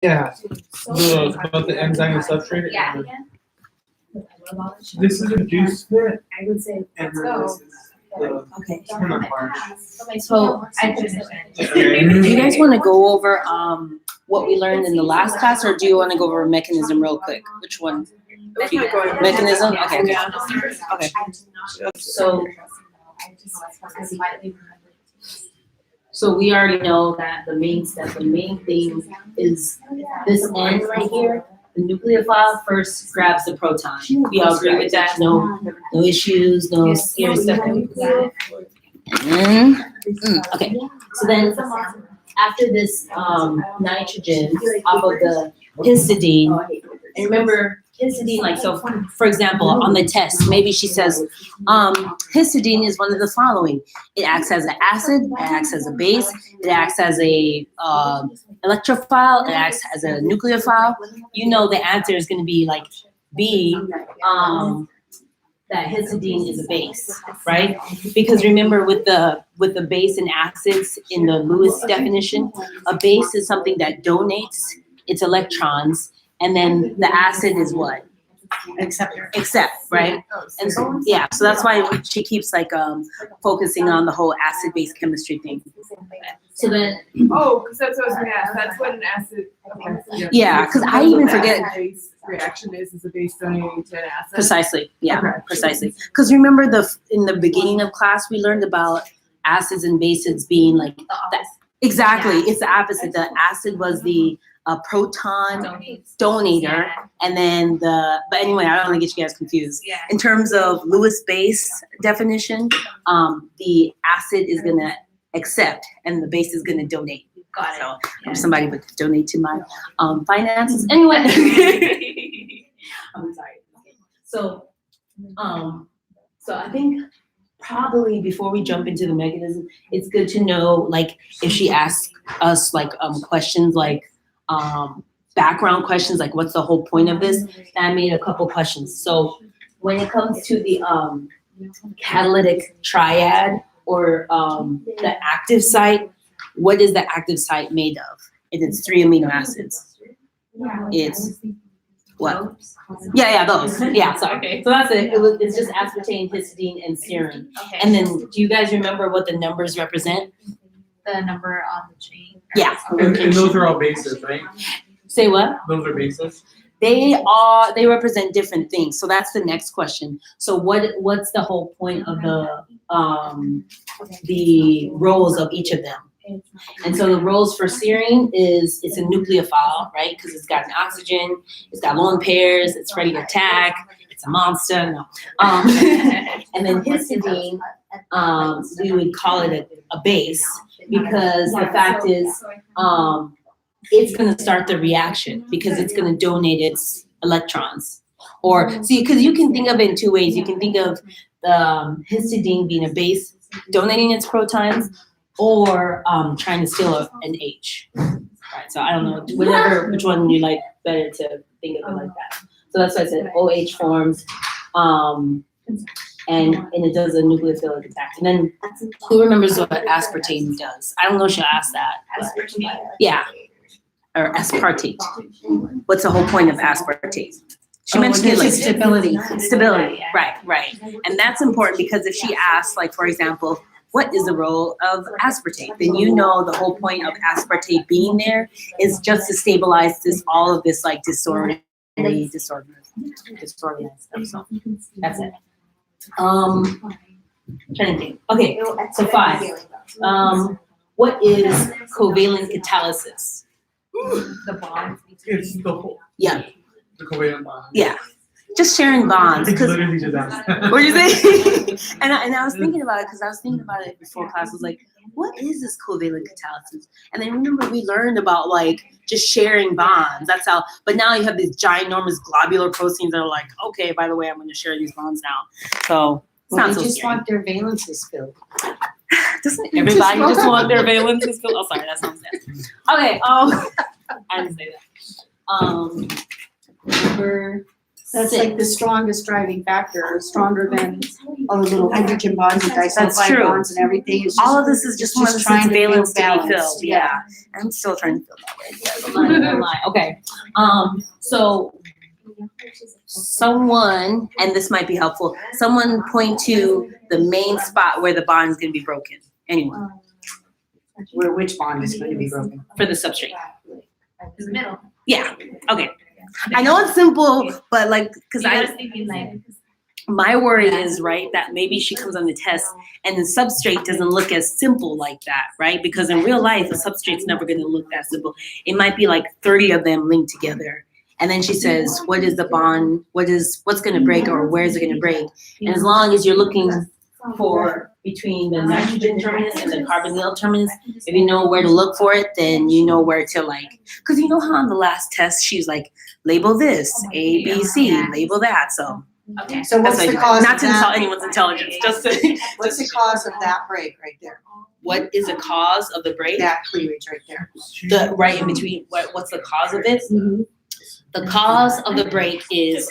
Yeah. About the enzyme and substrate. Yeah. This is a juice fit, I would say, and let's then go. this is the Okay. tuna part. So I just. Do you guys want to go over what we learned in the last class, or do you want to go over mechanism real quick? Which one? Mechanism? Okay. Okay. So we already know that the main thing is this end right here. The nucleophile first grabs the proton. We all agree with that? No issues, no scary stuff. Okay. So then after this nitrogen off of the histidine, and remember histidine, like, so for example, on the test, maybe she says, histidine is one of the following. It acts as an acid, it acts as a base, it acts as a electrophile, it acts as a nucleophile. You know the answer is going to be like B, that histidine is a base, right? Because remember with the base and acids in the Lewis definition, a base is something that donates its electrons, and then the acid is what? Accept, right? And so, yeah, so that's why she keeps like focusing on the whole acid-base chemistry thing. So then, because that's what I was gonna ask. That's what an acid. Okay. yeah, because I even forget. Base reaction is a base donating to an acid. Precisely, yeah, Okay. precisely. Because remember in the beginning of class we learned about acids and bases being like that. Exactly, it's the opposite. The acid was the proton donator, and then but anyway, I don't want to get you guys confused. Yeah. In terms of Lewis base definition, the acid is gonna accept, and the base is gonna donate. Got it. So if somebody would donate to my finances, anyway. I'm sorry. So I think probably before we jump into the mechanism, it's good to know, like, if she asks us like questions like background questions, like what's the whole point of this? I made a couple questions. So when it comes to the catalytic triad or the active site, what is the active site made of? It's 3 amino acids. It's what? Yeah, those. Yeah, sorry. Okay. So that's it. It's just aspartame, histidine, and serine. Okay. And then, do you guys remember what the numbers represent? The number on the chain. Yeah. And those are all bases, right? Say what? Those are bases. They represent different things. So that's the next question. So what's the whole point of the roles of each of them? And so the roles for serine is it's a nucleophile, right? Because it's got an oxygen, it's got lone pairs, it's ready to attack, it's a monster. No. And then histidine, we would call it a base, because the fact is it's going to start the reaction because it's going to donate its electrons. Or see, because you can think of it in two ways. You can think of the histidine being a base, donating its protons, or trying to steal an H. Right. So I don't know, which one you like better to think of it like that. So that's why I said OH forms, and it does a nucleophilic attack. And then who remembers what aspartame does? I don't know if she'll ask that. Aspartame. Yeah. Or aspartate. What's the whole point of aspartate? She mentioned it like stability. Stability, Yeah. right. And that's important because if she asks, like, for example, what is the role of aspartate? Then you know the whole point of aspartate being there is just to stabilize all of this like disorganized stuff. So that's it. Trying to think. Okay, so 5. What is covalent catalysis? The bonds. It's the whole. Yeah. The covalent bond. Yeah. Just sharing bonds. It's 'Cause literally just that. what did you say? and I was thinking about it because I was thinking about it before class. I was like, what is this covalent catalysis? And then remember we learned about like just sharing bonds. That's how. But now you have these ginormous globular proteins that are like, okay, by the way, I'm going to share these bonds now. So it's not so They just scary. want their valences filled. Doesn't everybody just want their valences filled? Oh, sorry, that sounds nasty. Okay. I didn't say that. Number That's like the strongest driving factor, stronger than all the little hydrogen bonds and That's disulfide true. bonds and everything. It's All just- of this is just it's one of the trying to feel valence to be balanced. filled. Yeah. I'm still trying to feel that way. Yes, I'm not gonna lie. Okay. So someone, and this might be helpful, someone point to the main spot where the bond is gonna be broken. Anyone Where which bond is going to be broken? for the substrate. In the middle. Yeah. Okay. I know it's simple, but like, cause I I, was thinking like. my worry is, right, that maybe she comes on the test and the substrate doesn't look as simple like that, right? Because in real life, a substrate's never gonna look that simple. It might be like 30 of them linked together. And then she says, what is the bond? What's gonna break, or where is it gonna break? And as long as you're looking for between the nitrogen terminus and the carbonyl terminus, if you know where to look for it, then you know where to like, cause you know how on the last test, she's like, label this, A, B, C, label that, so. Okay. So what's That's the what I do. cause Not of to insult that? anyone's intelligence, just to. What's the cause of that break right there? What is the cause of the break? That cleavage right there. The right in between. What's the cause of it? The cause of the break is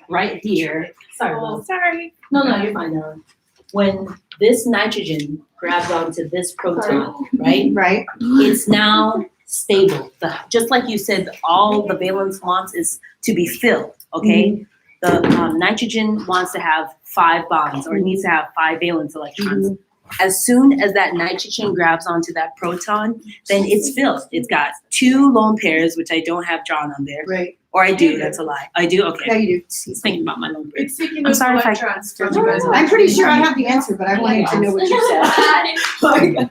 right here. Sorry, love. Sorry. No, you're fine, Ellen. When this nitrogen grabs onto this proton, right? Right? It's now stable. Just like you said, all the valence wants is to be filled. Okay. The nitrogen wants to have 5 bonds, or it needs to have 5 valence electrons. As soon as that nitrogen grabs onto that proton, then it's filled. It's got 2 lone pairs, which I don't have drawn on there. Right. Or I do, that's a lie. I do, Yeah, okay. you do. Just thinking about my lone pairs. It's speaking I'm of sorry if I- electrons, don't you guys? I'm pretty sure I have the answer, but I wanted to know what you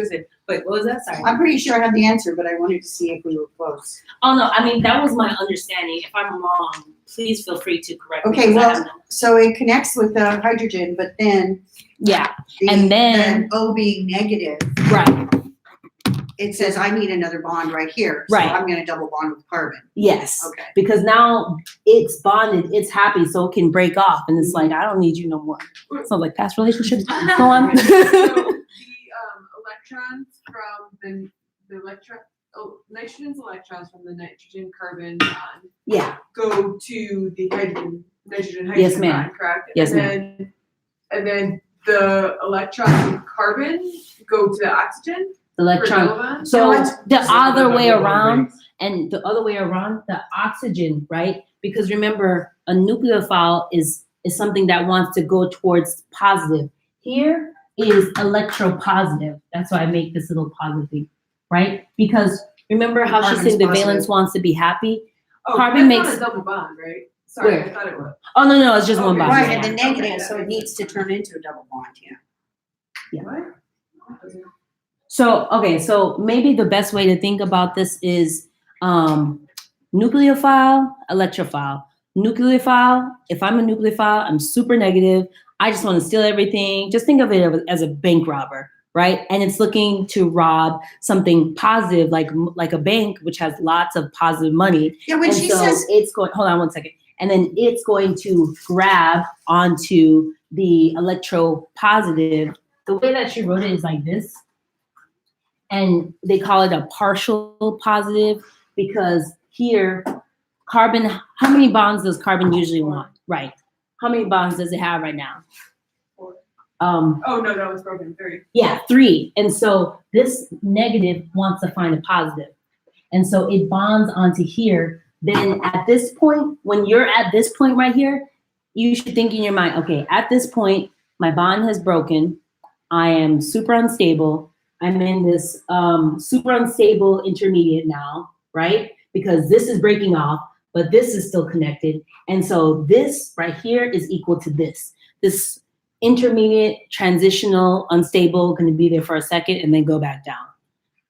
said. Wait, what was that? Sorry. I'm pretty sure I have the answer, but I wanted to see if we were close. Oh, no, I mean, that was my understanding. If I'm wrong, please feel free to correct me. Okay, 'cause I well, have no- So it connects with the hydrogen, but then Yeah, the, And then- O being negative, right, it says I need another bond right here. Right. So I'm gonna double bond with carbon. yes. Okay. Because now it's bonded, it's happy, so it can break off, and it's like, I don't need you no more. Sounds like past relationships. Go on. So the electrons from the nitrogen's electrons from the nitrogen carbon bond Yeah, go to the hydrogen Yes, ma'am. bond, correct? Yes, And then the electrons from carbon go to the oxygen for electron. double bond? So No, the other way around, and the other way around, the oxygen, right? Because remember, a nucleophile is something that wants to go towards positive. Here is electropositive. That's why I make this little positive thing, right? Because remember how she Carbon's said the positive. valence wants to be happy? Oh, Carbon that's makes- not a double bond, right? Sorry, Where? I thought it was. Oh, no, it's just one Okay. bond. Right, yeah. and the Okay, negative, that so it makes needs to turn into a double bond, yeah. What? So maybe the best way to think about this is nucleophile, electrophile. Nucleophile, if I'm a nucleophile, I'm super negative. I just want to steal everything. Just think of it as a bank robber, right? And it's looking to rob something positive, like a bank, which has lots of positive money. Yeah, when And she so says, it's going, hold on one second. And then it's going to grab onto the electropositive. The way that she wrote it is like this. And they call it a partial positive because here, carbon, how many bonds does carbon usually want? Right. How many bonds does it have right now? Oh, no, that was broken, 3. Yeah, 3. And so this negative wants to find a positive. And so it bonds onto here. Then at this point, when you're at this point right here, you should think in your mind, okay, at this point, my bond has broken. I am super unstable. I'm in this super unstable intermediate now, right? Because this is breaking off, but this is still connected. And so this right here is equal to this. This intermediate, transitional, unstable, going to be there for a second and then go back down.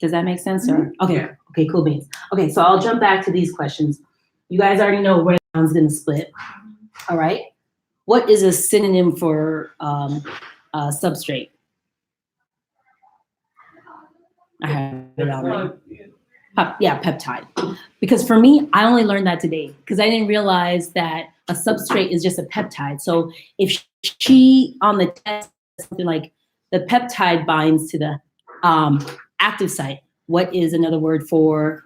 Does that make sense? Or okay, Yeah. okay, cool beans. Okay, so I'll jump back to these questions. You guys already know where the bond's going to split. All right. What is a synonym for substrate? I have it on there. Yeah, peptide. Because for me, I only learned that today because I didn't realize that a substrate is just a peptide. So if she on the test something like the peptide binds to the active site, what is another word for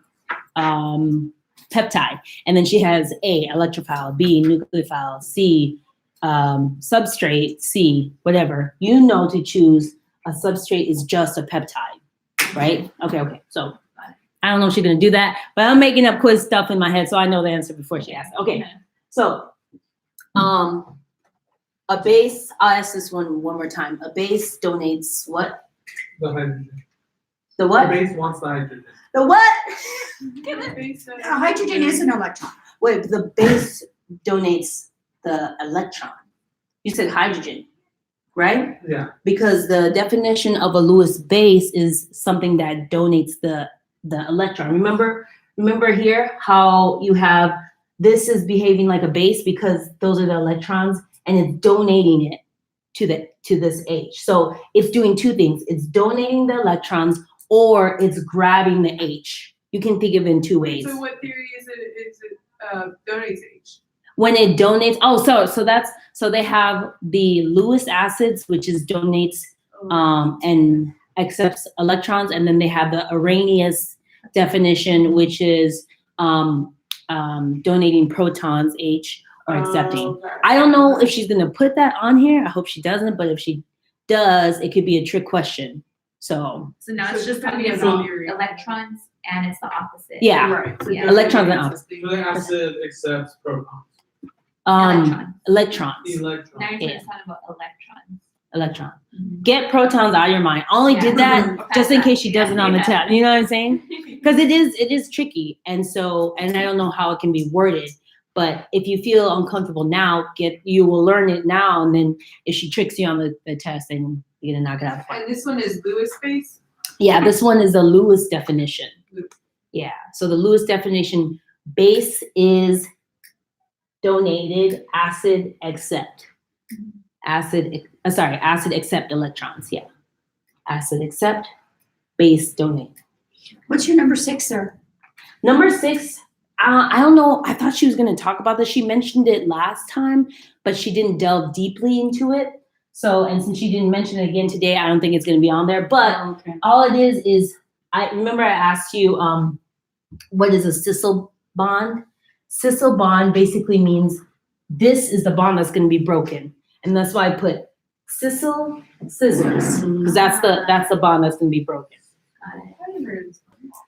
peptide. And then she has A, electrophile, B, nucleophile, C, substrate, C, whatever. You know to choose a substrate is just a peptide, right? Okay. So I don't know if she's gonna do that, but I'm making up quiz stuff in my head, so I know the answer before she asks. Okay, so a base, I'll ask this one more time. A base donates what? The hydrogen. The what? The base wants the hydrogen. The what? Hydrogen is an electron. Wait, the base donates the electron. You said hydrogen, right? Yeah. Because the definition of a Lewis base is something that donates the electron. Remember here how you have this is behaving like a base because those are the electrons and it's donating it to this H. So it's doing two things. It's donating the electrons or it's grabbing the H. You can think of it in two ways. So what theory is it donates H? When it donates, so they have the Lewis acids, which is donates and accepts electrons, and then they have the Arrhenius definition, which is donating protons, H, or accepting. Okay. I don't know if she's gonna put that on here. I hope she doesn't, but if she does, it could be a trick question. So now So it's just gonna be depending about on theory. electrons and it's the opposite. yeah, Right. So Yeah. Electrons and donating The acid accepts protons. electrons, Electrons. Now you're Yeah. talking about electrons. electron. Get protons out of your mind. I only did that just in case she does it on the test. You know what I'm saying? Because it is tricky, and I don't know how it can be worded. But if you feel uncomfortable now, you will learn it now, and then if she tricks you on the test, then you're gonna knock it out. And this one is Lewis base? Yeah, this one is the Lewis definition. Yeah, so the Lewis definition base is donated acid accept. Acid accept electrons. Yeah, acid accept, base donate. What's your number 6, sir? Number 6, I don't know. I thought she was going to talk about this. She mentioned it last time, but she didn't delve deeply into it. So, and since she didn't mention it again today, I don't think it's going to be on there. But all it is I remember I asked you, what is a cis bond? Cis bond basically means this is the bond that's going to be broken. And that's why I put sisal scissors, because that's the bond that's going to be broken.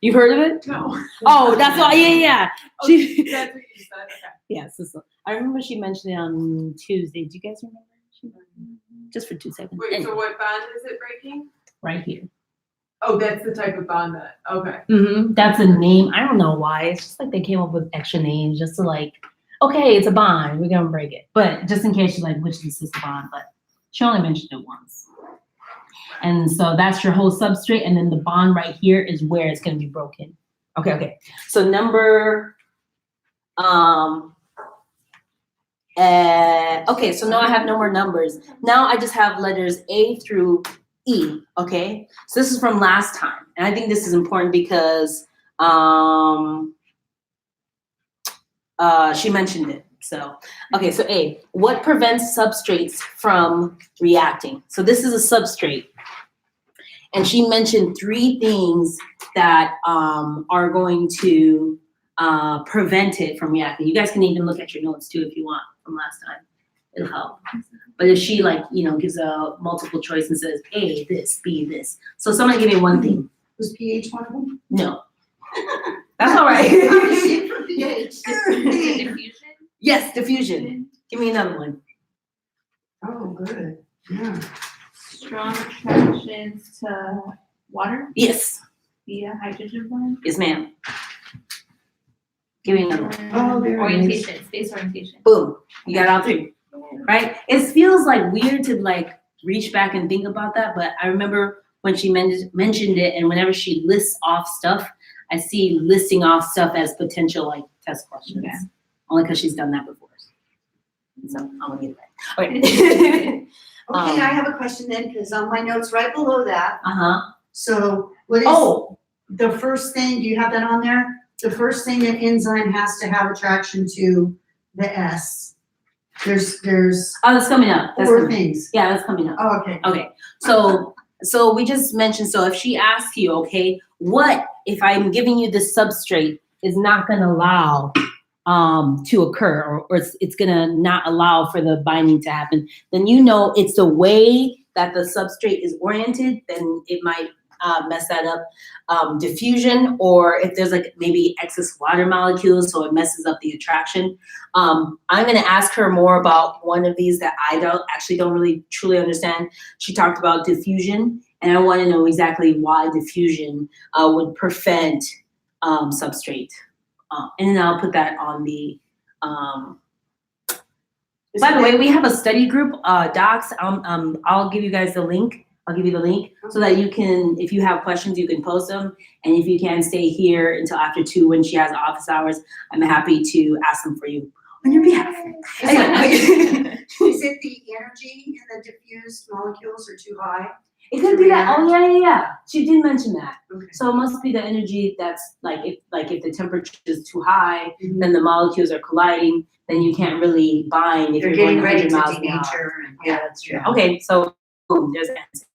You've heard of it? No. Oh, that's why. Yeah. Oh, She, that's what you said, okay. yeah, sisal. I remember she mentioned it on Tuesday. Do you guys remember? Just for 2 seconds. Wait, Anyway, so what bond is it breaking? right here. Oh, that's the type of bond that, okay. That's a name. I don't know why. It's just like they came up with extra names just to like, okay, it's a bond. We're gonna break it. But just in case she's like, which is this bond? But she only mentioned it once. And so that's your whole substrate, and then the bond right here is where it's gonna be broken. Okay. So number, okay, so now I have no more numbers. Now I just have letters A through E, okay? So this is from last time, and I think this is important because she mentioned it. So, okay, so A, what prevents substrates from reacting? So this is a substrate. And she mentioned 3 things that are going to prevent it from reacting. You guys can even look at your notes too if you want from last time. It'll help. But if she gives a multiple choice and says A, this, B, this. So someone give me one thing. Was pH one of them? No. That's all right. Diffusion? Yes, diffusion. Give me another one. Oh, good. Yeah. Strong attractions to water Yes. via hydrogen bond. Yes, ma'am. Give me another one. Oh, there it is. Orientation, space orientation. Boom. You got all 3. Right? It feels like weird to reach back and think about that, but I remember when she mentioned it, and whenever she lists off stuff, I see listing off stuff as potential test questions. Yeah. Only because she's done that before. So I'm gonna get that. Okay. Okay, I have a question then, because on my notes right below that, Uh-huh. so what is the first thing, do you have that on there? The first thing an enzyme has to have attraction to the S. There's Oh, that's coming up. That's 4 coming. things. Yeah, that's coming up. Oh, okay. Okay. So we just mentioned, so if she asks you, okay, what if I'm giving you this substrate is not going to allow to occur, or it's going to not allow for the binding to happen, then you know it's the way that the substrate is oriented, then it might mess that up. Diffusion, or if there's like maybe excess water molecules, so it messes up the attraction. I'm going to ask her more about one of these that I don't really truly understand. She talked about diffusion, and I want to know exactly why diffusion would prevent substrate. And then I'll put that on the, by the way, we have a study group, docs. I'll give you guys the link. I'll give you the link so that you can, if you have questions, you can post them. And if you can stay here until after 2 when she has office hours, I'm happy to ask them for you on your behalf. Is it the energy in the diffused molecules are too high? It could be that. Oh yeah. She did mention that. Okay. So it must be the energy that's if the temperature is too high, Mhm. then the molecules are colliding, then you can't really bind if They're you're going getting ready 100 to miles an hour. denature and, Yeah, that's true. yeah. Okay, so boom, there's the answer.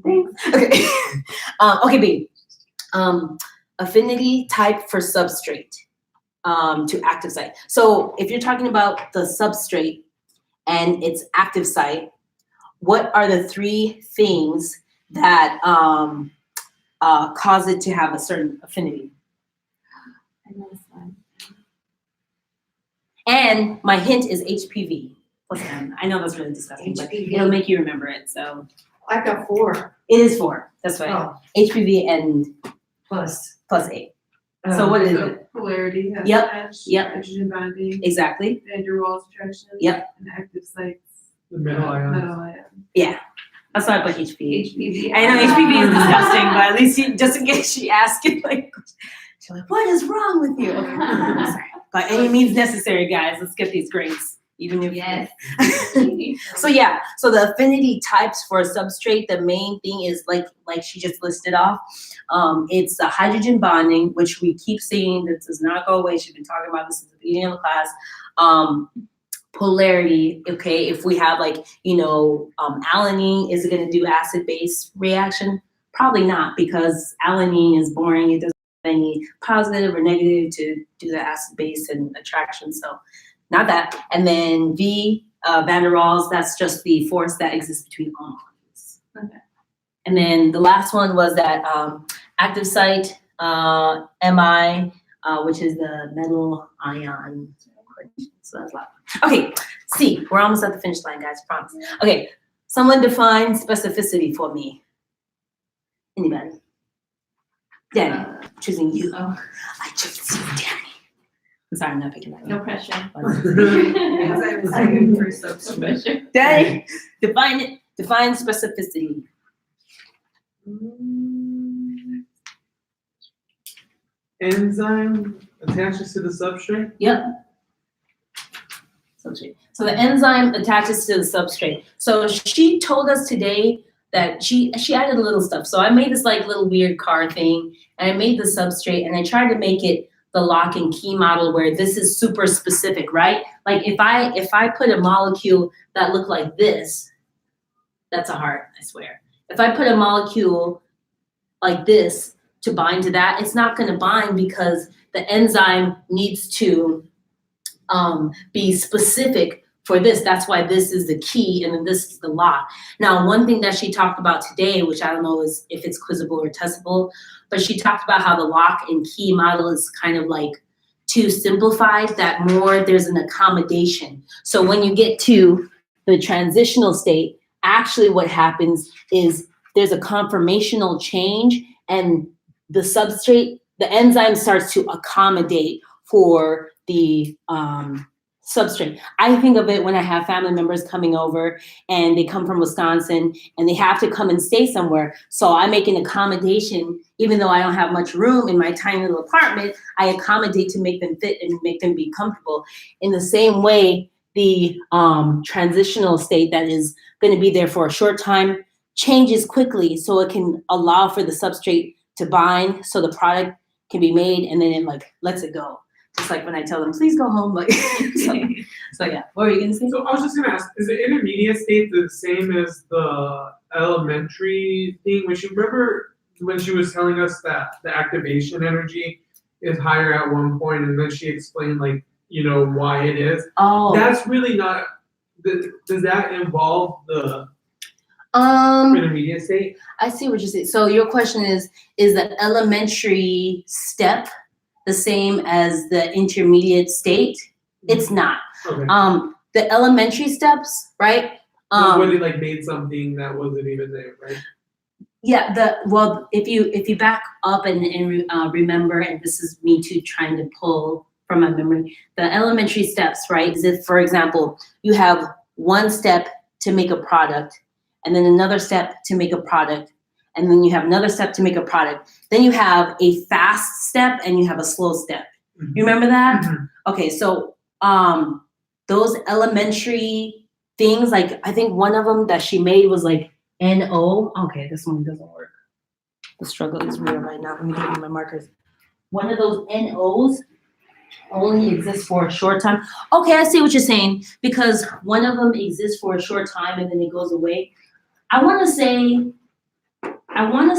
Thanks. Okay. Okay, B. Affinity type for substrate to active site. So if you're talking about the substrate and its active site, what are the 3 things that cause it to have a certain affinity? I know this one. And my hint is HPV plus M. I know that's really disgusting, but HPV. it'll make you remember it. So I've got 4. it is 4. That's right. Oh, HPV and plus. plus 8. So what is So it? polarity has Yep, match, yep. hydrogen bonding, Exactly. van der Waals attraction. Yep. And active sites. The middle ions. Metal ion. Yeah. That's why I put HPV. HPV. I know HPV is disgusting, but at least just in case she asks it, she's like, what is wrong with you? Okay. I'm sorry. By any means necessary, guys. Let's get these grades. Even if Yes. So yeah, so the affinity types for a substrate, the main thing is like she just listed off. It's the hydrogen bonding, which we keep seeing. That does not go away. She's been talking about this at the beginning of the class. Polarity, okay, if we have alanine, is it going to do acid-base reaction? Probably not, because alanine is boring. It doesn't have any positive or negative to do the acid-base and attraction, so not that. And then V, van der Waals, that's just the force that exists between all molecules. Okay. And then the last one was that active site, Mi, which is the metal ion. So that's a lot. Okay, C, we're almost at the finish line, guys, promise. Okay, someone define specificity for me. Anybody? Danny, choosing you. Oh, I chose you, Danny. I'm sorry, I'm not picking that no up. pressure. Because I was looking for No substrate. pressure. Danny, define it. Define specificity. Enzyme attaches to the substrate. Yep. Substrate. So the enzyme attaches to the substrate. So she told us today that she added a little stuff. So I made this little weird car thing, and I made the substrate, and I tried to make it the lock and key model where this is super specific, right? Like if I put a molecule that looked like this, that's a heart, I swear. If I put a molecule like this to bind to that, it's not going to bind because the enzyme needs to be specific for this. That's why this is the key and then this is the lock. Now, one thing that she talked about today, which I don't know is if it's quizzable or testable, but she talked about how the lock and key model is kind of like too simplified, that more there's an accommodation. So when you get to the transitional state, actually what happens is there's a conformational change and the substrate, the enzyme starts to accommodate for the substrate. I think of it when I have family members coming over and they come from Wisconsin and they have to come and stay somewhere. So I make an accommodation, even though I don't have much room in my tiny little apartment, I accommodate to make them fit and make them be comfortable. In the same way, the transitional state that is going to be there for a short time changes quickly so it can allow for the substrate to bind so the product can be made and then it lets it go. Just like when I tell them, please go home. So yeah, what were you gonna say? So I was just gonna ask, is the intermediate state the same as the elementary thing? When she was telling us that the activation energy is higher at one point, and then she explained like, you know, why it is. Oh. That's really not. Does that involve the intermediate state? I see what you're saying. So your question is the elementary step the same as the intermediate state? It's not. Okay. The elementary steps, right? Where they like made something that wasn't even there, right? Yeah, well, if you back up and remember, and this is me too trying to pull from my memory, the elementary steps, right? Is if, for example, you have one step to make a product, and then another step to make a product, and then you have another step to make a product. Then you have a fast step and you have a slow step. Mm-hmm. You remember that? Mm-hmm. Okay, so those elementary things, like I think one of them that she made was like NO. Okay, this one doesn't work. The struggle is real right now. Let me give you my markers. One of those NOs only exists for a short time. Okay, I see what you're saying, because one of them exists for a short time and then it goes away. I want to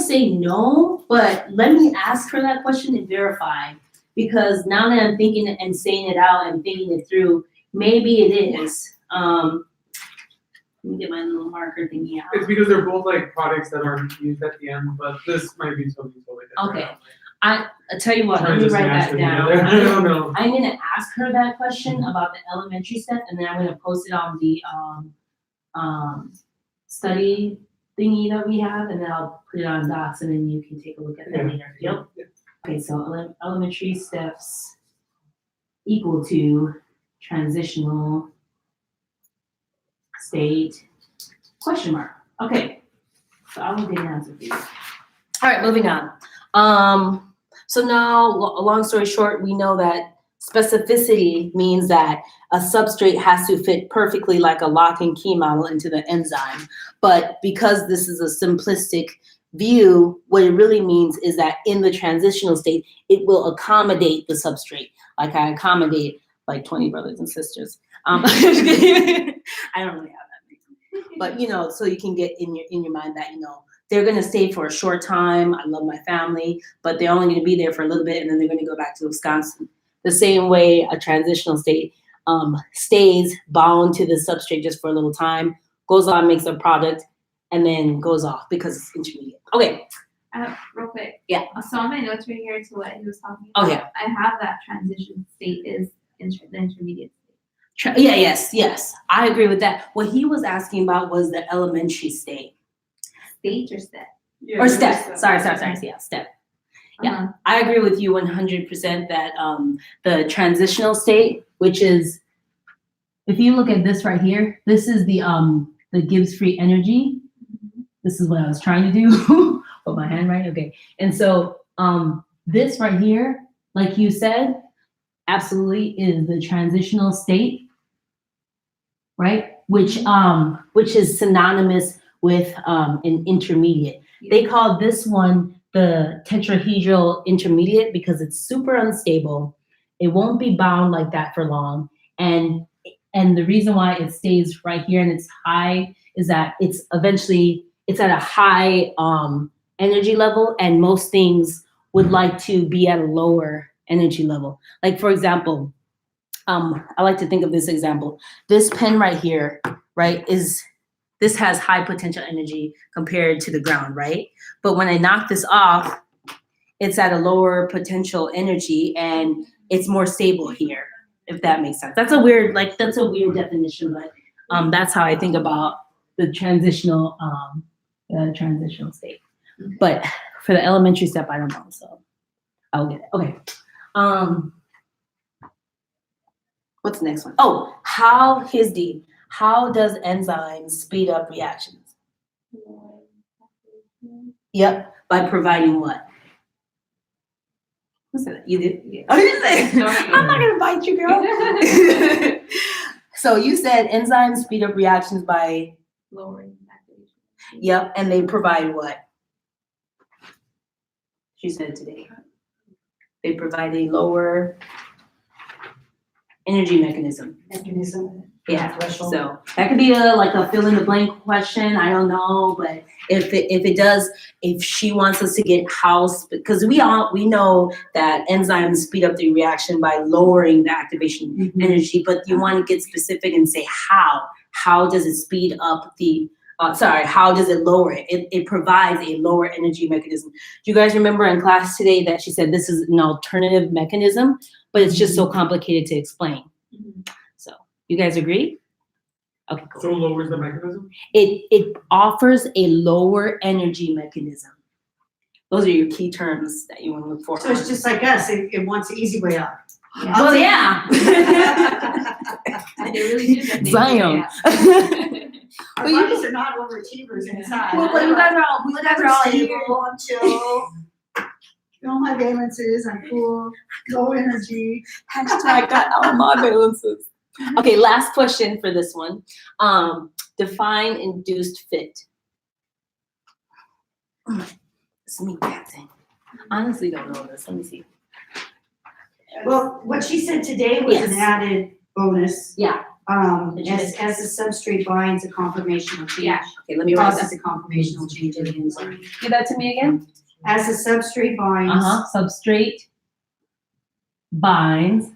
say no, but let me ask her that question and verify, because now that I'm thinking and saying it out and thinking it through, maybe it is. Let me get my little marker thingy out. It's because they're both like products that aren't used at the end, but this might be something totally different. Okay. I'll tell you what, let me write that down. I don't know. I'm gonna ask her that question about the elementary step, and then I'm gonna post it on the study thingy that we have, and then I'll put it on Docs, and then you can take a look at that later. Yep. Okay, so elementary steps equal to transitional state question mark. Okay, so I will get an answer for you. All right, moving on. So now, long story short, we know that specificity means that a substrate has to fit perfectly like a lock and key model into the enzyme. But because this is a simplistic view, what it really means is that in the transitional state, it will accommodate the substrate. Like I accommodate like 20 brothers and sisters. I don't really have that many. But you know, so you can get in your mind that, you know, they're going to stay for a short time. I love my family, but they're only going to be there for a little bit, and then they're going to go back to Wisconsin. The same way a transitional state stays bound to the substrate just for a little time, goes on, makes a product, and then goes off because it's intermediate. Okay. Real quick. Yeah. So on my notes right here to what he was talking about. Okay. I have that transition state is the intermediate state. Yes. I agree with that. What he was asking about was the elementary state. State or step? Yeah, Or step. Sorry. Yeah, step. Yeah, Uh-huh. I agree with you 100% that the transitional state, which is, if you look at this right here, this is the Gibbs free energy. This is what I was trying to do. Put my hand right. Okay. And so this right here, like you said, absolutely is the transitional state, right? Which is synonymous with an intermediate. They call this one the tetrahedral intermediate because it's super unstable. It won't be bound like that for long. And the reason why it stays right here and it's high is that it's at a high energy level, and most things would like to be at a lower energy level. Like for example, I like to think of this example. This pen right here, right, this has high potential energy compared to the ground, right? But when I knock this off, it's at a lower potential energy and it's more stable here, if that makes sense. That's a weird definition, but that's how I think about the transitional state. But for the elementary step, I don't know, so I'll get it. Okay. What's the next one? Oh, how does enzymes speed up reactions? Yep, by providing what? Who said that? You did? Yeah. Oh, you said it. I'm not gonna bite you, girl. So you said enzymes speed up reactions by Lowering activation. Yep, and they provide what? She said today. They provide a lower energy mechanism. Mechanism. Yeah, Threshold. so that could be like a fill in the blank question. I don't know, but if she wants us to get because we know that enzymes speed up the reaction by lowering the activation energy, but you want to get specific and say how. How does it speed up how does it lower it? It provides a lower energy mechanism. Do you guys remember in class today that she said this is an alternative mechanism, but it's just so complicated to explain? So you guys agree? Okay, cool. So it lowers the mechanism? It offers a lower energy mechanism. Those are your key terms that you want to look for. So it's just like us, it wants the easy way up. Well, yeah. They really do that. They Zion. Our But you bodies are not overachievers inside. Well, but you guys are all here. stable, I'm chill. All my valences, I'm cool, low energy. Hashtag got all my balances. Okay, last question for this one. Define induced fit. It's me dancing. Honestly, don't know this. Let me see. Well, what she said today was an Yes. added bonus. Yeah. As the substrate binds a conformational change. Yeah. Okay, let me write that. Process a conformational change in the enzyme. Give that to me again. As the substrate binds. Substrate binds.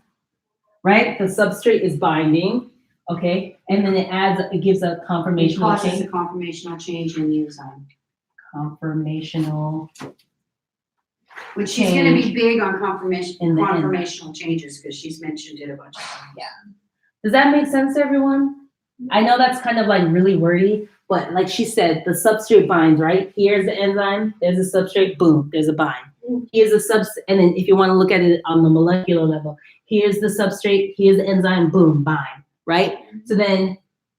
Right. The substrate is binding. Okay. And then it gives a It conformational causes change. a conformational change in the enzyme. Conformational. Which she's gonna be Change big on in the enzyme. conformational changes, because she's mentioned it a bunch of times. Does that make sense to everyone? I know that's kind of like really wordy, but like she said, the substrate binds, right? Here's the enzyme, there's a substrate, boom, there's a bind. Here's a and then if you want to look at it on the molecular level, here's the substrate, here's the enzyme, boom, bind, right? So then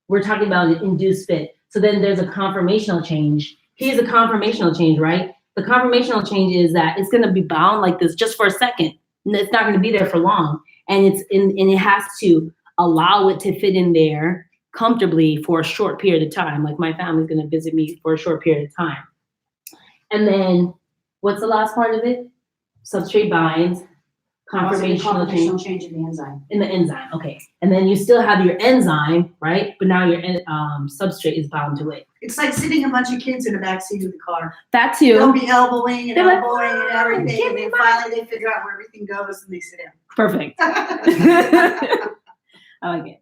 we're talking about an induced fit. So then there's a conformational change. Here's a conformational change, right? The conformational change is that it's going to be bound like this just for a second. And it's not going to be there for long. And it has to allow it to fit in there comfortably for a short period of time. Like my family's going to visit me for a short period of time. And then what's the last part of it? Substrate binds, conformational change in the enzyme. in the enzyme. Okay. And then you still have your enzyme, right? But now your substrate is bound to it. It's like sitting a bunch of kids in the backseat of the car. That They'll too. be elbowing and They're like, elbowing and everything, give and me then my- finally they figure out where everything goes and they sit Perfect. down. I like it.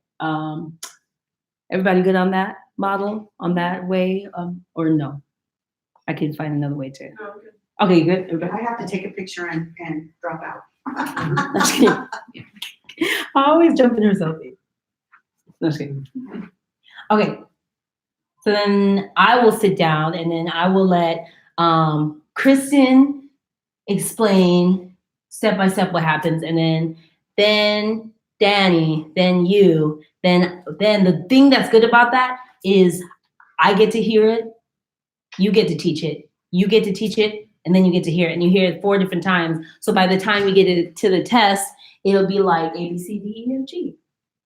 Everybody good on that model, on that way, or no? I can find another way too. No, okay. Okay, good. Everybody. I have to take a picture and drop out. Just kidding. I always jump in her selfie. No, just kidding. Okay. So then I will sit down and then I will let Kristen explain step by step what happens, and then Danny, then you, then the thing that's good about that is I get to hear it, you get to teach it, you get to teach it, and then you get to hear it, and you hear it 4 different times. So by the time you get it to the test, it'll be like A, B, C, D, E, F, G,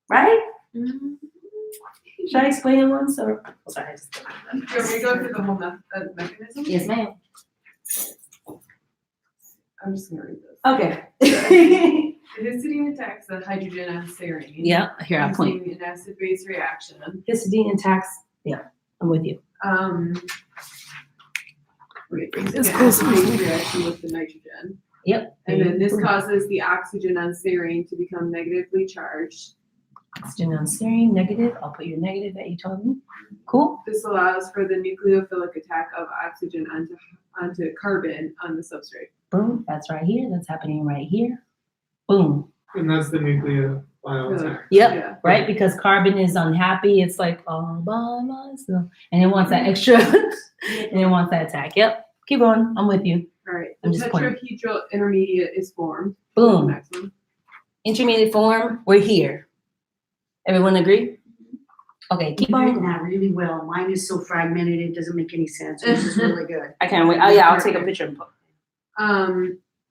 right? Should I explain it once or? Sorry, I just. Do you want me to go through the whole mechanism? Yes, ma'am. I'm just gonna read this. Okay. The histidine attacks the hydrogen on serine. Yeah, here I'll point. Using an acid-base reaction. Histidine attacks. Yeah, I'm with you. Using That's an cool. acid-base reaction with the nitrogen. Yep. And then this causes the oxygen on serine to become negatively charged. Oxygen on serine, negative. I'll put your negative that you told me. Cool. This allows for the nucleophilic attack of oxygen onto carbon on the substrate. Boom. That's right here. That's happening right here. Boom. And that's the nucleophile attack. Yep. Yeah. Right? Because carbon is unhappy. It's like all by myself. And it wants that extra. And it wants that attack. Yep. Keep going. I'm with you. All right. I'm The just pointing. tetrahedral intermediate is formed. Boom. The next one. Intermediate form. We're here. Everyone agree? Okay, keep You're doing on. that really well. Mine is so fragmented, it doesn't make any sense. This is really good. I can't wait. Oh yeah, I'll take a picture and put.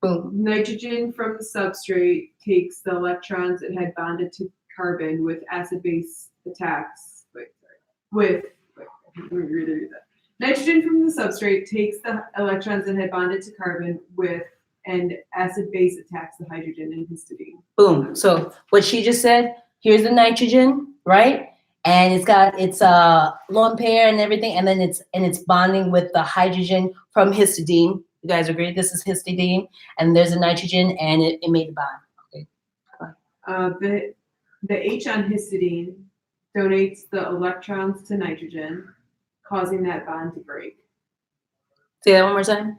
Boom. Nitrogen from the substrate takes the electrons it had bonded to carbon with acid-base attacks. Let me read that. Nitrogen from the substrate takes the electrons it had bonded to carbon with and acid base attacks the hydrogen in histidine. Boom. So what she just said, here's the nitrogen, right? And it's got its lone pair and everything, and then it's bonding with the hydrogen from histidine. You guys agree? This is histidine, and there's a nitrogen, and it made the bond. Okay. The H on histidine donates the electrons to nitrogen, causing that bond to break. Say that one more time.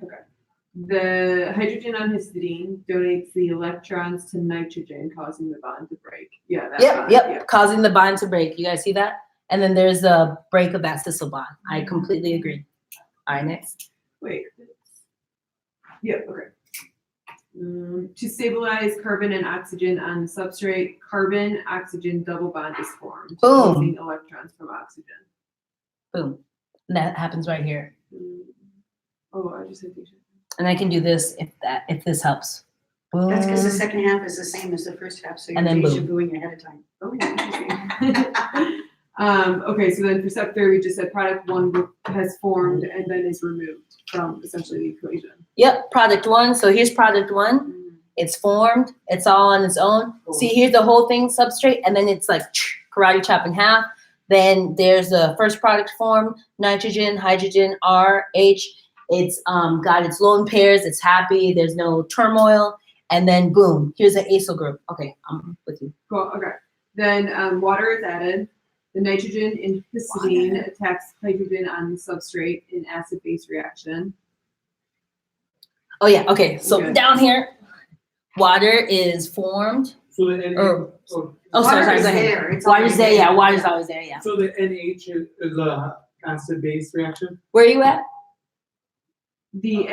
The hydrogen on histidine donates the electrons to nitrogen, causing the bond to break. Yeah, that Yep, bond, yep. yeah. Causing the bond to break. You guys see that? And then there's the break of that cis bond. I completely agree. All right, next. Wait. Yeah, okay. To stabilize carbon and oxygen on the substrate, carbon-oxygen double bond is formed, Boom. releasing electrons from oxygen. Boom. And that happens right here. Oh, I just had to. And I can do this if this helps. Boom. That's because the second half is the same as the first half, so And you're then deja boom. vuing ahead of time. Oh, interesting. Okay, so then for step 3, we just said product 1 has formed and then is removed from essentially the equation. Yep, product 1. So here's product 1. It's formed. It's all on its own. See, here's the whole thing, substrate, and then it's like karate chop in half. Then there's the first product formed, nitrogen, hydrogen, R, H. It's got its lone pairs. It's happy. There's no turmoil. And then boom, here's the acyl group. Okay, I'm with you. Cool, okay. Then water is added. The nitrogen in histidine attacks hydrogen on the substrate in acid-base reaction. Oh yeah, okay. So Okay. down here, water is formed. So the NH, Oh, sorry, Water is go ahead. there. It's Water's always there, yeah. Water's always there, yeah. so the NH is a acid-base reaction. Where are you at? The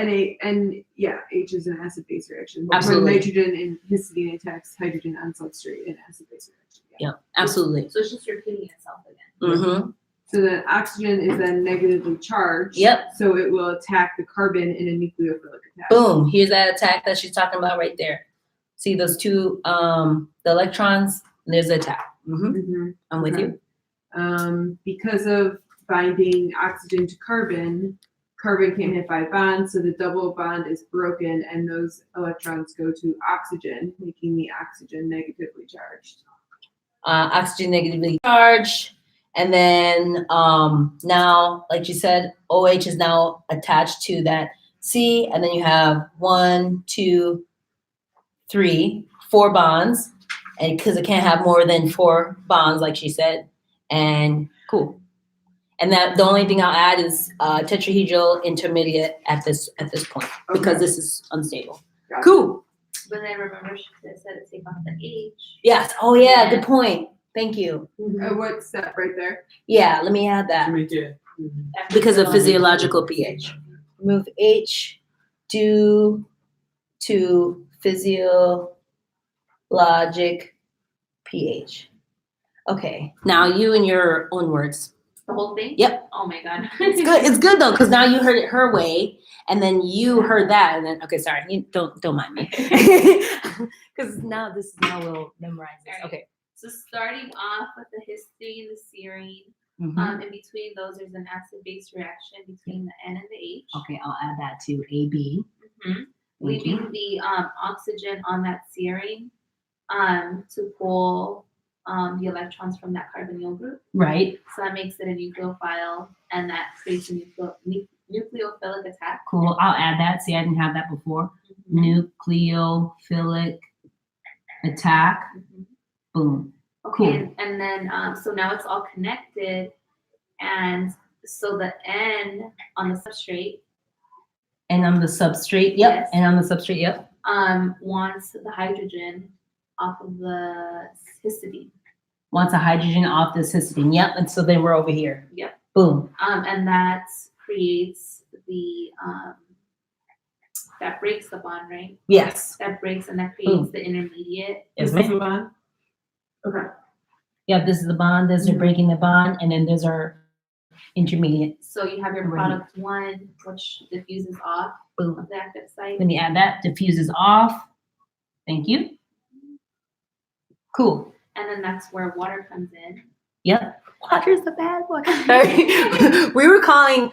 H is an acid-base reaction. But Absolutely. when nitrogen in histidine attacks hydrogen on substrate in acid-base reaction. Yeah, absolutely. So it's just repeating itself again. Mm-hmm. So the oxygen is then negatively charged. Yep. So it will attack the carbon in a nucleophilic attack. Boom. Here's that attack that she's talking about right there. See those two, the electrons, and there's the attack. Mm-hmm. Mhm. I'm with Okay. you. Because of binding oxygen to carbon, carbon can't hit 5 bonds, so the double bond is broken, and those electrons go to oxygen, making the oxygen negatively charged. Oxygen negatively charged. And then now, like you said, OH is now attached to that C, and then you have 1, 2, 3, 4 bonds, and because it can't have more than 4 bonds, like she said, and cool. And that the only thing I'll add is tetrahedral intermediate at this point because this is unstable. Gotcha. Cool. But then remember she said to take off the H. Yes. Oh yeah. Good point. Thank you. What step right there? Yeah. Let me add that. To make it. Because of physiological pH. Remove H due to physiologic pH. Okay. Now you in your own words. The whole thing? Yep. Oh my god. It's good. It's good though, because now you heard it her way, and then you heard that, and then okay, sorry, you don't mind me, because now we'll memorize this. Alright. Okay. So starting off with the histidine, the serine, Mhm. in between those there's an acid-base reaction between the N and the H. Okay, I'll add that to AB. Mhm. Thank Leaving the oxygen on that serine to pull the electrons from that carbonyl group. Right. So that makes it a nucleophile, and that creates a nucleophilic attack. Cool. I'll add that. See, I didn't have that before. Nucleophilic attack. Mhm. Boom. Okay, and then so now it's all connected, and so the N on the substrate And on the substrate. Yep. Yes. And on the substrate. Yep. wants the hydrogen off of the histidine. Wants a hydrogen off this histidine. Yep. And so then we're over here. Yep. Boom. And that creates the that breaks the bond, right? Yes. That breaks and that creates the intermediate. Yes, This is ma'am. the bond? Okay. Yeah, this is the bond. This is breaking the bond, and then there's our intermediate. So you have your Right. product 1, which diffuses off Boom. of the active site. Let me add that. Diffuses off. Thank you. Cool. And then that's where water comes in. Yep. Water's the bad one. Sorry. we were calling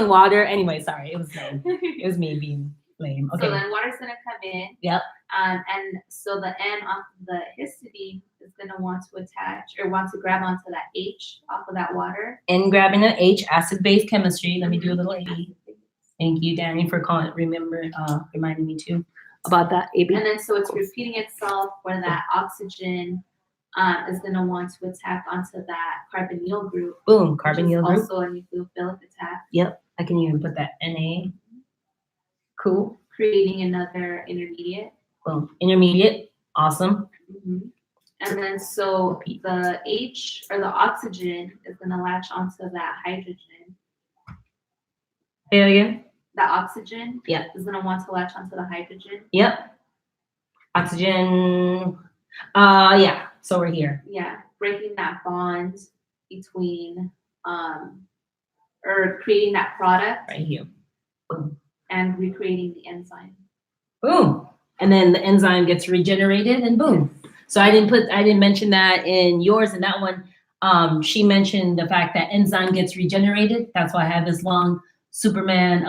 water anyway. Sorry, it was me being Lame. So Okay. then water's gonna come in. Yep. And so the N off the histidine is gonna want to attach or want to grab onto that H off of that water. And grabbing an H, acid-base chemistry. Let me do a little AB. Thank you, Danny, for reminding me too about that AB. And then so it's repeating itself where that oxygen is gonna want to attack onto that carbonyl group. Boom, which is carbonyl group. Also a nucleophilic attack, Yep, I can even put that Na. Cool. creating another intermediate. Boom, intermediate. Awesome. And then so the H or the oxygen is gonna latch onto that hydrogen. Say it again. The oxygen Yeah. is gonna want to latch onto the hydrogen. Yep. Oxygen. Yeah. So we're here. Yeah, breaking that bond between or creating that product Right here. Boom. and recreating the enzyme. Boom. And then the enzyme gets regenerated and boom. So I didn't mention that in yours and that one. She mentioned the fact that enzyme gets regenerated. That's why I have this long Superman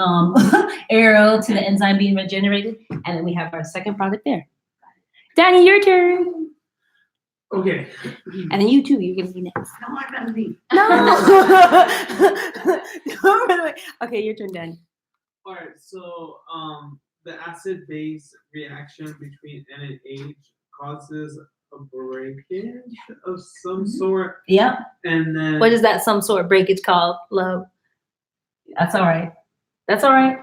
arrow to the enzyme being regenerated. And then we have our second product there. Danny, your turn. Okay. And then you too, you're gonna be next. No, I'm gonna be. No. Okay, your turn, Danny. All right. So the acid-base reaction between N and H causes a breakage of some sort, Yep. and then What is that some sort of breakage called, love? That's all right. That's all right.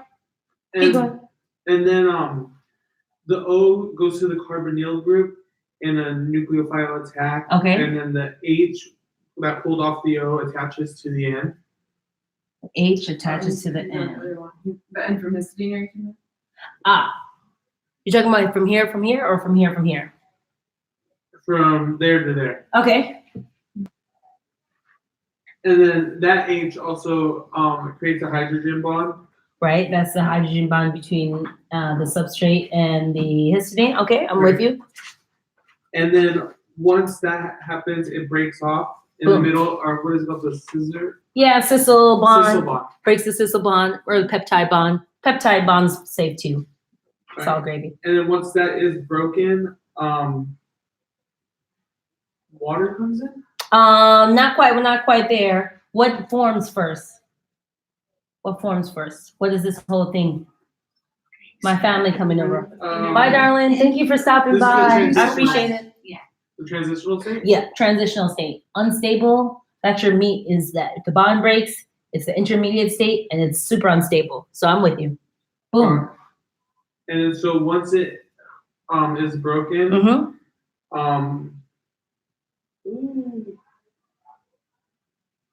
Keep going. and then the O goes to the carbonyl group in a nucleophile attack. Okay. And then the H that pulled off the O attaches to the N. H attaches to the N. The N from histidine, are you talking Ah. You're talking about from here, or from here, from here? From there to there. Okay. And then that H also creates a hydrogen bond. Right, that's the hydrogen bond between the substrate and the histidine. Okay, I'm with you. And then once that happens, it breaks off in Boom. the middle, or what is it called, the scissor? Yeah, cissyl bond. Scissor bond. Breaks the cissyl bond or the peptide bond. Peptide bond's safe too. It's all gravy. And then once that is broken, water comes in? Not quite. We're not quite there. What forms first? What forms first? What is this whole thing? My family coming over. Bye, darling. Thank you for stopping This is the by. I transition. appreciate it. The transitional state? Yeah, transitional state. Unstable. That's your meat is that if the bond breaks, it's the intermediate state and it's super unstable. So I'm with you. Boom. And then so once it is broken, Mm-hmm.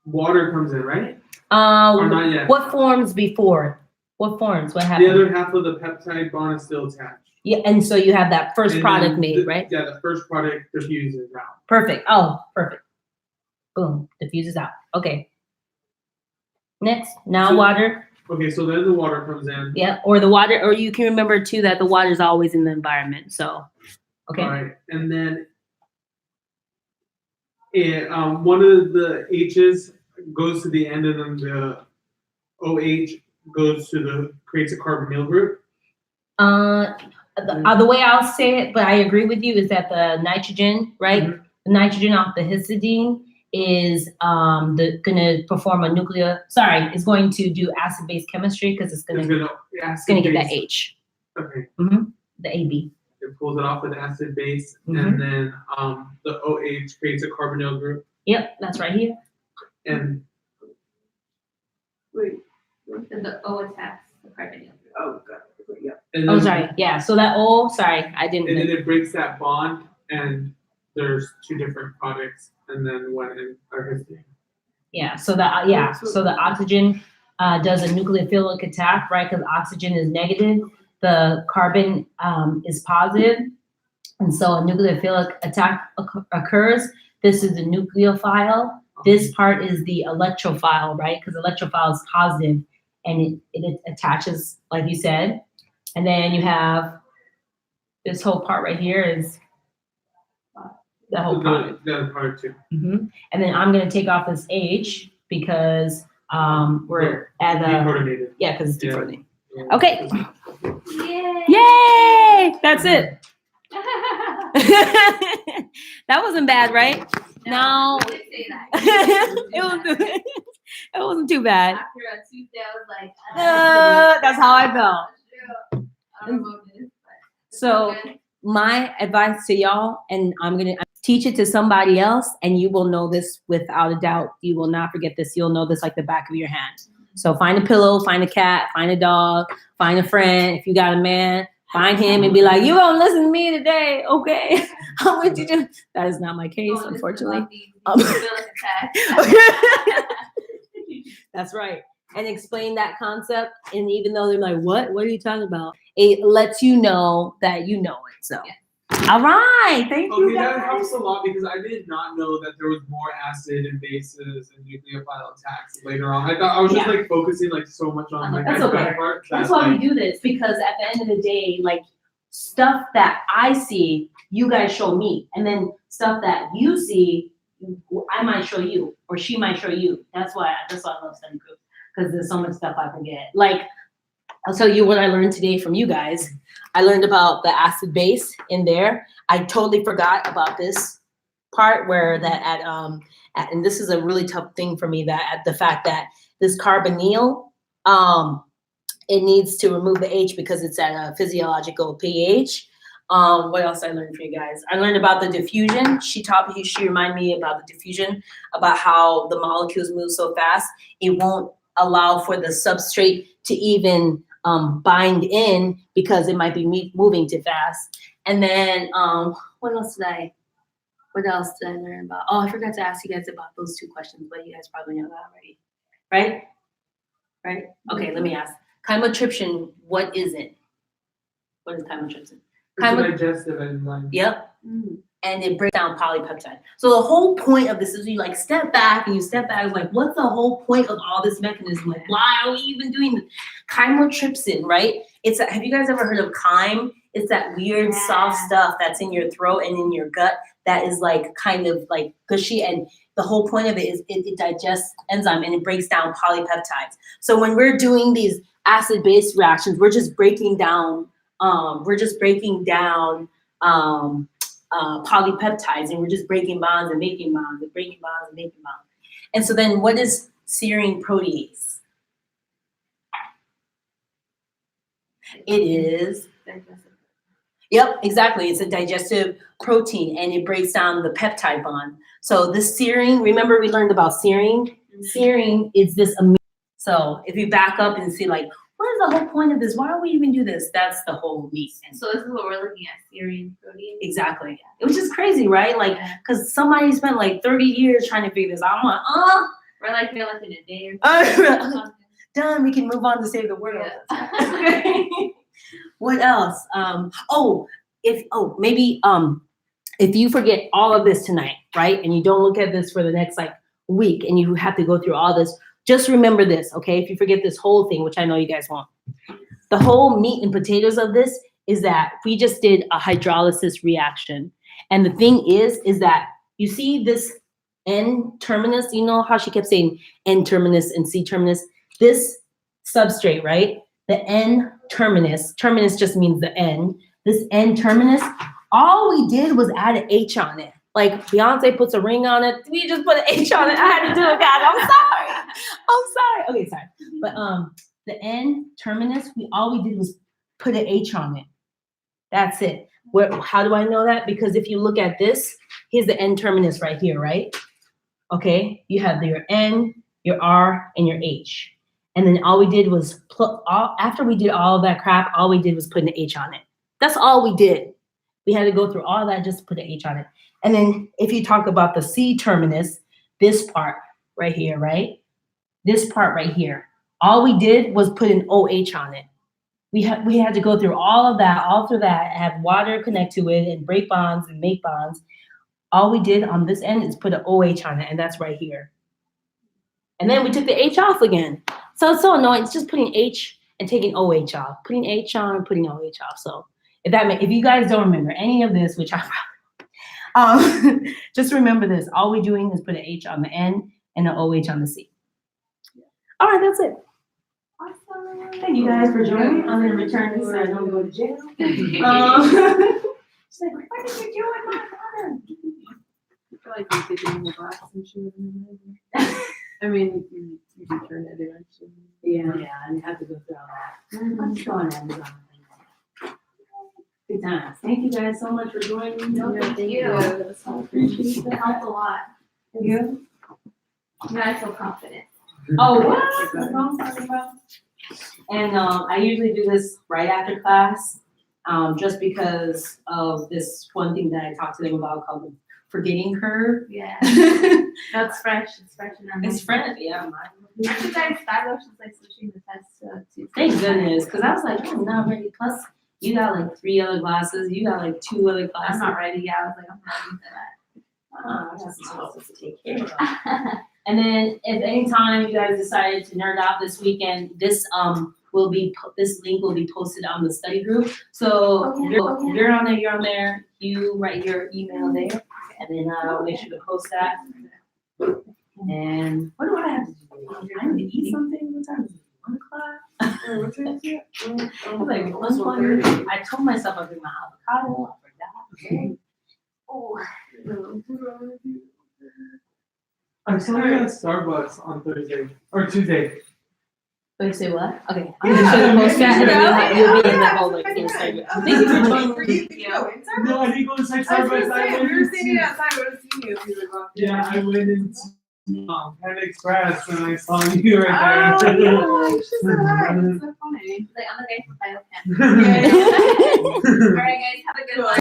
water comes in, right? Or not yet? What forms before? What forms? What The happened? other half of the peptide bond is still attached. Yeah, and so you have that first And product then made, right? Yeah, the first product diffuses out. Perfect. Oh, perfect. Boom. Diffuses out. Okay. Next. Now So- water. Okay, so then the water comes in. Yeah. Or the water, or you can remember too that the water is always in the environment. So okay. All right, and then one of the H's goes to the end, and then the OH goes to creates a carbonyl group. The way I'll say it, but I agree with you, is that the nitrogen, right? Mhm. The nitrogen off the histidine is gonna perform a it's going to do acid-base chemistry because it's gonna get that H. Okay, The AB. it pulls it off with acid base, Mhm. and then the OH creates a carbonyl group, Yep, that's right here. and And the O attacks the carbonyl group. Oh, God. Yeah. and Oh, then, sorry. Yeah. So that I didn't. and then it breaks that bond, and there's two different products, and then one in our histidine. Yeah. So the oxygen does a nucleophilic attack, right? Because oxygen is negative, the carbon is positive, and so a nucleophilic attack occurs. This is the nucleophile. This part is the electrophile, right? Because electrophile is positive, and it attaches, like you said. And then you have this whole part right here is the whole product. The other part too. And then I'm gonna take off this H because we're at Deprotonated. because it's Yeah. deprotonated. Yeah. Okay. Yay! Okay, that's it. That wasn't bad, right? No. you did say that. It wasn't too bad. After a Tuesday, I was like, That's how I felt. I don't know this, but it's So all good. my advice to y'all, and I'm gonna teach it to somebody else, and you will know this without a doubt. You will not forget this. You'll know this like the back of your hand. So find a pillow, find a cat, find a dog, find a friend. If you got a man, find him and be like, you gonna listen to me today, okay? How would you do? That is not my case, Oh, this is unfortunately. about the Um, disability test. That's right. And explain that concept. And even though they're like, what? What are you talking about? It lets you know that you know it. So, all right. Thank you. Okay, that Guys. helps a lot because I did not know that there was more acid and bases and nucleophile attacks later on. I thought I was just like focusing like so much on like That's that okay. part. That's that, why we like, do this, because at the end of the day, like stuff that I see, you guys show me. And then stuff that you see, I might show you, or she might show you. That's why I love study group, because there's so much stuff I forget. Like, I'll tell you what I learned today from you guys. I learned about the acid base in there. I totally forgot about this part where that and this is a really tough thing for me, that at the fact that this carbonyl, it needs to remove the H because it's at a physiological pH. What else I learned for you guys? I learned about the diffusion. She reminded me about the diffusion, about how the molecules move so fast. It won't allow for the substrate to even bind in because it might be moving too fast. And then what else did I learn about? Oh, I forgot to ask you guys about those 2 questions, but you guys probably know that already, right? Right? Okay, let me ask. Chymotrypsin, what is it? What is chymotrypsin? it's a digestive enzyme. Yep. And it breaks down polypeptide. So the whole point of this is you like step back like, what's the whole point of all this mechanism? Like, why are we even doing this? Chymotrypsin, right? Have you guys ever heard of chyme? It's that weird soft stuff that's in your throat and in your gut that is like kind of like gushy, and the whole point of it is it digests enzyme and it breaks down polypeptides. So when we're doing these acid-base reactions, we're just breaking down polypeptides, and we're just breaking bonds and making bonds and breaking bonds and making bonds. And so then what is serine protease? It is, yep, exactly. It's a digestive protein, and it breaks down the peptide bond. So the serine, remember we learned about serine? Serine is this amazing. So if you back up and see like, what is the whole point of this? Why do we even do this? That's the whole reason. So this is what we're looking at, serine protein. Exactly. It was just crazy, right? Like, because somebody spent like 30 years trying to figure this out. I'm like, We're like, you're like in a day or something. done. We can move on to save the world. Yeah. What else? Maybe if you forget all of this tonight, right? And you don't look at this for the next like week, and you have to go through all this, just remember this, okay? If you forget this whole thing, which I know you guys won't, the whole meat and potatoes of this is that we just did a hydrolysis reaction. And the thing is that you see this N terminus, you know how she kept saying N terminus and C terminus? This substrate, right? The N terminus just means the N. This N terminus, all we did was add an H on it. Like Beyonce puts a ring on it, we just put an H on it. I had to do it, guys. I'm sorry. Okay, sorry. But the N terminus, all we did was put an H on it. That's it. How do I know that? Because if you look at this, here's the N terminus right here, right? Okay, you have your N, your R, and your H. And then all we did was after we did all of that crap, all we did was put an H on it. That's all we did. We had to go through all that just to put an H on it. And then if you talk about the C terminus, this part right here, right? This part right here, all we did was put an OH on it. We had to go through all through that, have water connect to it and break bonds and make bonds. All we did on this end is put an OH on it, and that's right here. And then we took the H off again. So it's so annoying. It's just putting H and taking OH off, putting H on and putting OH off. So if you guys don't remember any of this, which I probably just remember this. All we're doing is put an H on the N and an OH on the C. All right, that's it. Awesome. Thank you guys for joining. I'm gonna return this so I don't go to jail. She's like, what did you do with my mother? I feel like you did in the glass and she was in the I mean, you do turn it eventually. Yeah, I have to go through all that. I'm just going Amazon. Good times. Thank you guys so much for joining me. No, thank you. Appreciate It helped a lot. you. Now I feel confident. Oh, what? That's what I'm talking about. And I usually do this right after class, just because of this one thing that I talked to them about called the forgetting curve. Yeah. No, it's fresh. It's fresh and It's friendly, yeah. Actually, guys, that was like switching the test to Tuesday. Thank goodness, because I was like, I'm not ready. Plus, you got like 3 other classes. You got like 2 other classes. I'm not ready. Yeah, I was like, I'm not ready for That's supposed to take care of that. And then if any time you guys decided to nerd out this weekend, this this link will be posted on the study group. So you're on there, you write your email there, and then I'll make sure to post that. And what do I have to do? I need to eat something. What time is it? 1 o'clock? What time is it? I was like 1:30. I told myself I'd bring my avocado. I forgot. Oh. I saw you at Starbucks on Thursday or Tuesday. Wait, say what? Okay. Yeah. I'm gonna post that and then you'll be in the whole like Okay. inside. Thank you for joining Were me. you, did you go inside? No, I didn't go inside I was Starbucks. gonna say, if we were standing outside, I would have seen you if you would walk in. Yeah, I went into Panda Express and I saw you right Oh, there. no, she's so high. It's so funny. Like, I'm the guy from Biochem. Yeah. All right, guys, have a good one.